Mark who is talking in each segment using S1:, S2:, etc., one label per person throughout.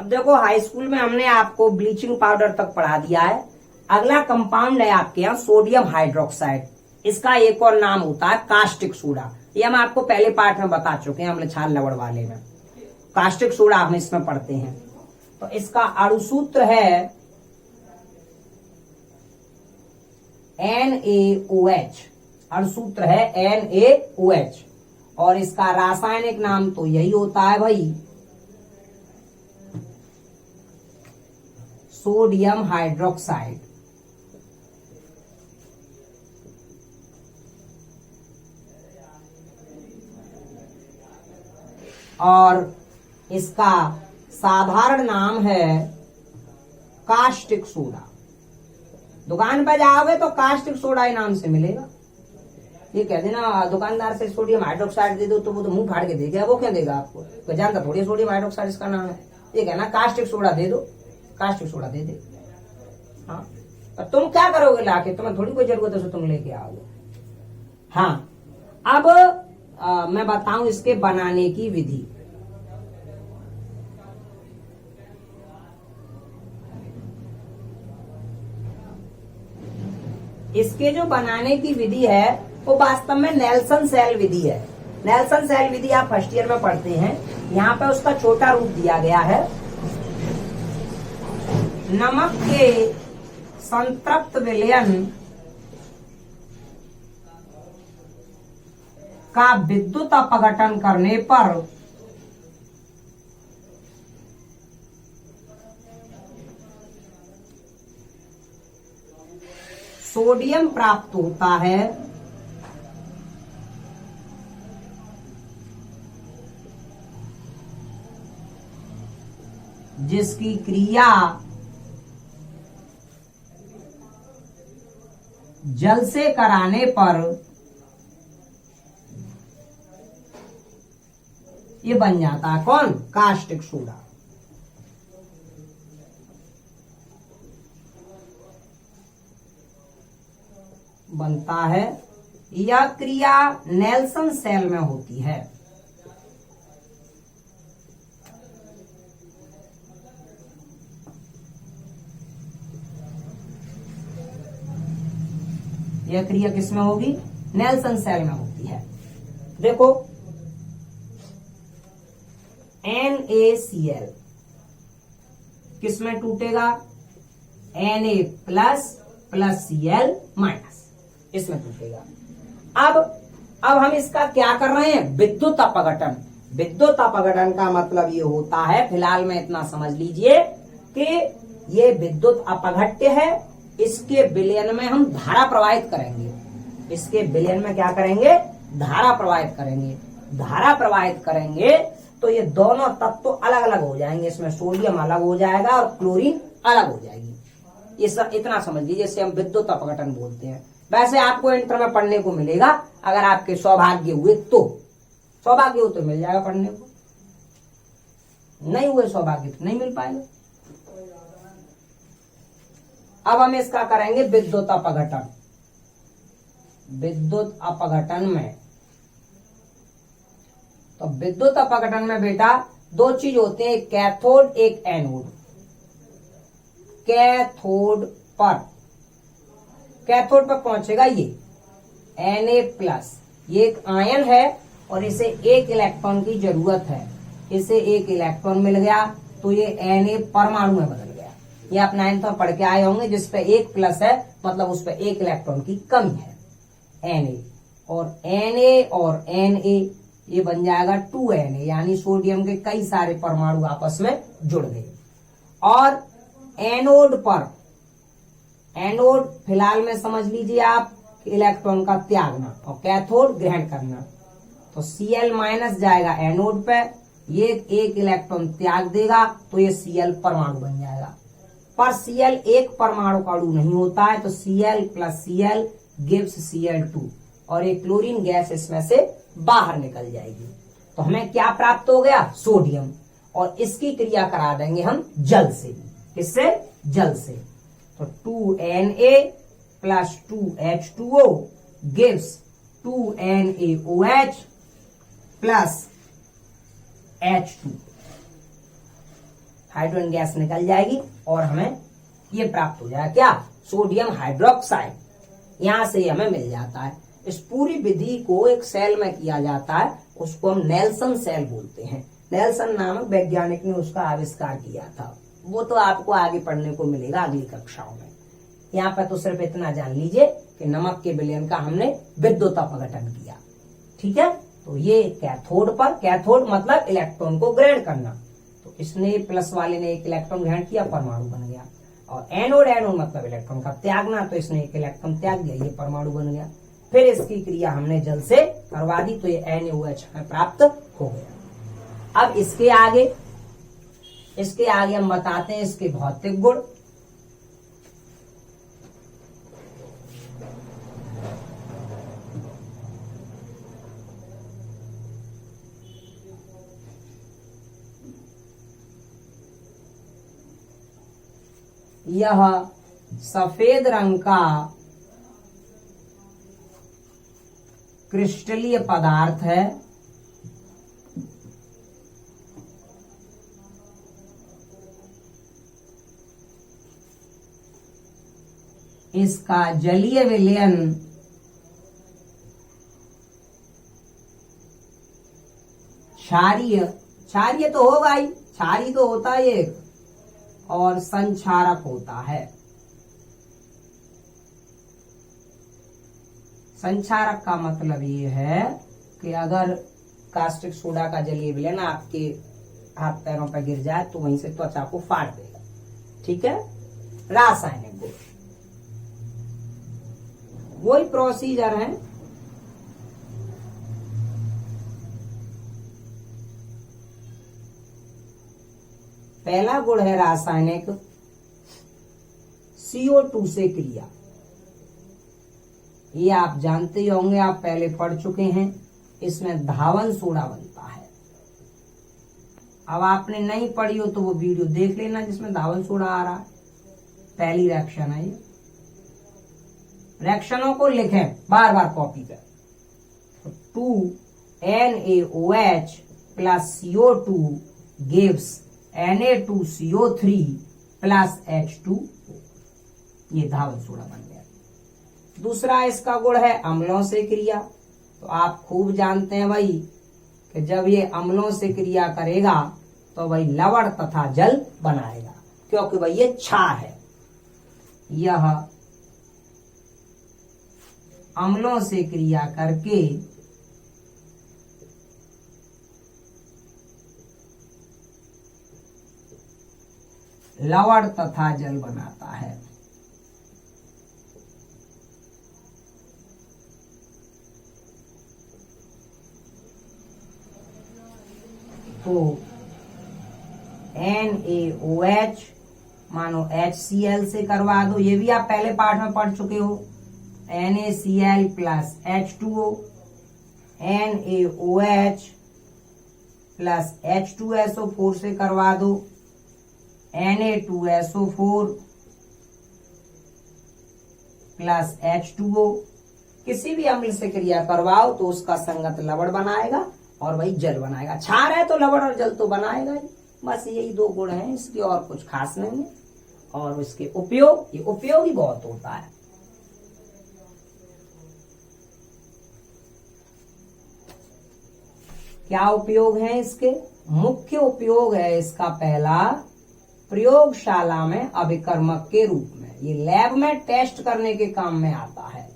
S1: अब देखो high school में हमने आपको ब्लीचिंग पाउडर तक पढ़ा दिया है। अगला कंपाउंड है आपके यहाँ सोडियम हाइड्रोक्साइड। इसका एक और नाम होता है कास्टिक सोडा। ये हम आपको पहले पार्ट में बता चुके हैं, हमने छाल लवड़ वाले में। कास्टिक सोडा हम इसमें पढ़ते हैं। तो इसका अणुसूत्र है NaOH। अणुसूत्र है NaOH और इसका रासायनिक नाम तो यही होता है भाई सोडियम हाइड्रोक्साइड। और इसका साधारण नाम है कास्टिक सोडा। दुकान पर जाओगे तो कास्टिक सोडा ही नाम से मिलेगा। ये कह देना दुकानदार से सोडियम हाइड्रोक्साइड दे दो तो वो तो मुंह फाड़ के देगा। वो क्या देगा आपको, तो जानता थोड़ी सोडियम हाइड्रोक्साइड इसका नाम है। ये कहना कास्टिक सोडा दे दो, कास्टिक सोडा दे दे। हाँ, और तुम क्या करोगे लाके, तुम्हें थोड़ी कोई जरूरत है तो तुम लेके आओगे। हाँ, अब मैं बताऊं इसके बनाने की विधि। इसके जो बनाने की विधि है वो वास्तव में नेल्सन सेल विधि है। नेल्सन सेल विधि आप फर्स्ट ईयर में पढ़ते हैं। यहाँ पे उसका छोटा रूप दिया गया है। नमक के संतृप्त विलयन का विद्युत अपघटन करने पर सोडियम प्राप्त होता है, जिसकी क्रिया जल से कराने पर ये बन जाता है कौन, कास्टिक सोडा। बनता है। यह क्रिया नेल्सन सेल में होती है। यह क्रिया किसमें होगी, नेल्सन सेल में होती है। देखो NaCl किसमें टूटेगा, Na plus plus Cl minus, इसमें टूटेगा। अब हम इसका क्या कर रहे हैं, विद्युत अपघटन। विद्युत अपघटन का मतलब ये होता है, फिलहाल में इतना समझ लीजिए कि ये विद्युत अपघट्य है। इसके विलयन में हम धारा प्रवाहित करेंगे। इसके विलयन में क्या करेंगे, धारा प्रवाहित करेंगे। धारा प्रवाहित करेंगे तो ये दोनों तत्व अलग अलग हो जाएंगे। इसमें सोडियम अलग हो जाएगा और क्लोरीन अलग हो जाएगी। ये सब इतना समझ लीजिए, इसे हम विद्युत अपघटन बोलते हैं। वैसे आपको इंटर में पढ़ने को मिलेगा, अगर आपके सौभाग्य हुए तो। सौभाग्य हो तो मिल जाएगा पढ़ने को, नहीं हुए सौभाग्य तो नहीं मिल पाएगा। अब हम इसका करेंगे विद्युत अपघटन। विद्युत अपघटन में, तो विद्युत अपघटन में बेटा दो चीज होते हैं, एक कैथोड एक एनोड। कैथोड पर पहुंचेगा ये Na प्लस, ये एक आयन है और इसे एक इलेक्ट्रॉन की जरूरत है। इसे एक इलेक्ट्रॉन मिल गया तो ये Na परमाणु में बदल गया। ये आप 9th में पढ़ के आए होंगे, जिसपे एक प्लस है मतलब उस पर एक इलेक्ट्रॉन की कमी है, Na। और Na ये बन जाएगा 2Na, यानी सोडियम के कई सारे परमाणु आपस में जुड़ गए। और एनोड पर, एनोड फिलहाल में समझ लीजिए आप इलेक्ट्रॉन का त्यागना और कैथोड ग्रहण करना। तो Cl माइनस जाएगा एनोड पे, ये एक इलेक्ट्रॉन त्याग देगा तो ये Cl परमाणु बन जाएगा। पर Cl एक परमाणु का अणु नहीं होता है, तो Cl plus Cl gives Cl2 और एक क्लोरीन गैस इसमें से बाहर निकल जाएगी। तो हमें क्या प्राप्त हो गया, सोडियम। और इसकी क्रिया करा देंगे हम जल से। किससे, जल से। तो 2Na plus 2H2O gives 2NaOH plus H2। Hydrogen gas निकल जाएगी और हमें ये प्राप्त हो जाएगा, क्या, सोडियम हाइड्रोक्साइड। यहां से हमें मिल जाता है। इस पूरी विधि को एक सेल में किया जाता है, उसको हम नेल्सन सेल बोलते हैं। नेल्सन नामक वैज्ञानिक ने उसका आविष्कार किया था। वो तो आपको आगे पढ़ने को मिलेगा अगली कक्षाओं में। यहाँ पर तो सिर्फ इतना जान लीजिए कि नमक के विलयन का हमने विद्युत अपघटन किया। ठीक है, तो ये कैथोड पर, कैथोड मतलब इलेक्ट्रॉन को ग्रहण करना, तो इसने प्लस वाले ने एक इलेक्ट्रॉन ग्रहण किया, परमाणु बन गया। और एनोड, एनोड मतलब इलेक्ट्रॉन का त्यागना, तो इसने एक इलेक्ट्रॉन त्याग दिया, ये परमाणु बन गया। फिर इसकी क्रिया हमने जल से करवा दी, तो ये NaOH हमें प्राप्त हो गया। अब इसके आगे हम बताते हैं इसके भौतिक गुण। यह सफेद रंग का क्रिस्टलीय पदार्थ है। इसका जलीय विलयन क्षारीय, क्षारीय तो होगा ही, क्षारीय तो होता है एक, और संक्षारक होता है। संक्षारक का मतलब ये है कि अगर कास्टिक सोडा का जलीय विलयन आपके हाथ पैरों पर गिर जाए तो वहीं से त्वचा को फाड़ देगा। ठीक है, रासायनिक गुण वही प्रोसीजर है। पहला गुण है रासायनिक, CO2 से क्रिया। ये आप जानते ही होंगे, आप पहले पढ़ चुके हैं। इसमें धावन सोडा बनता है। अब आपने नहीं पढ़ी हो तो वो वीडियो देख लेना जिसमें धावन सोडा आ रहा है। पहली रिएक्शन है ये। रिएक्शनों को लिखें बार बार कॉपी कर। 2NaOH plus CO2 gives Na2CO3 plus H2O। ये धावन सोडा बन गया। दूसरा इसका गुण है अम्लों से क्रिया। तो आप खूब जानते हैं भाई कि जब ये अम्लों से क्रिया करेगा तो भाई लवण तथा जल बनाएगा, क्योंकि भाई ये क्षार है। यह अम्लों से क्रिया करके लवण तथा जल बनाता है। तो NaOH मानो HCl से करवा दो, ये भी आप पहले पाठ में पढ़ चुके हो। NaCl plus H2O, NaOH plus H2SO4 से करवा दो, Na2SO4 प्लस H2O। किसी भी अम्ल से क्रिया करवाओ तो उसका संगत लवण बनाएगा और वही जल बनाएगा। क्षार है तो लवण और जल तो बनाएगा ही। बस यही दो गुण हैं इसके, और कुछ खास नहीं है। और इसके उपयोग, ये उपयोग ही बहुत होता है। क्या उपयोग है इसके? मुख्य उपयोग है इसका पहला, प्रयोगशाला में अभिकर्मक के रूप में। ये लैब में टेस्ट करने के काम में आता है।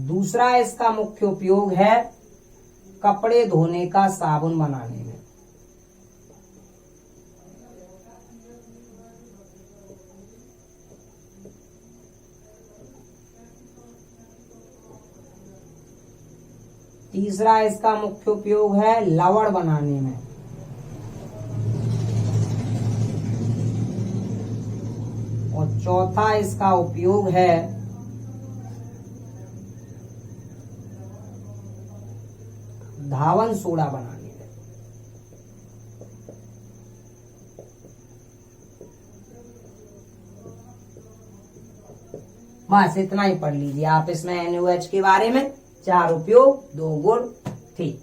S1: दूसरा इसका मुख्य उपयोग है कपड़े धोने का साबुन बनाने में। तीसरा इसका मुख्य उपयोग है लवण बनाने में। और चौथा इसका उपयोग है धावन सोडा बनाने में। बस इतना ही पढ़ लीजिए आप इसमें NaOH के बारे में। 4 उपयोग 2 गुण ठीक।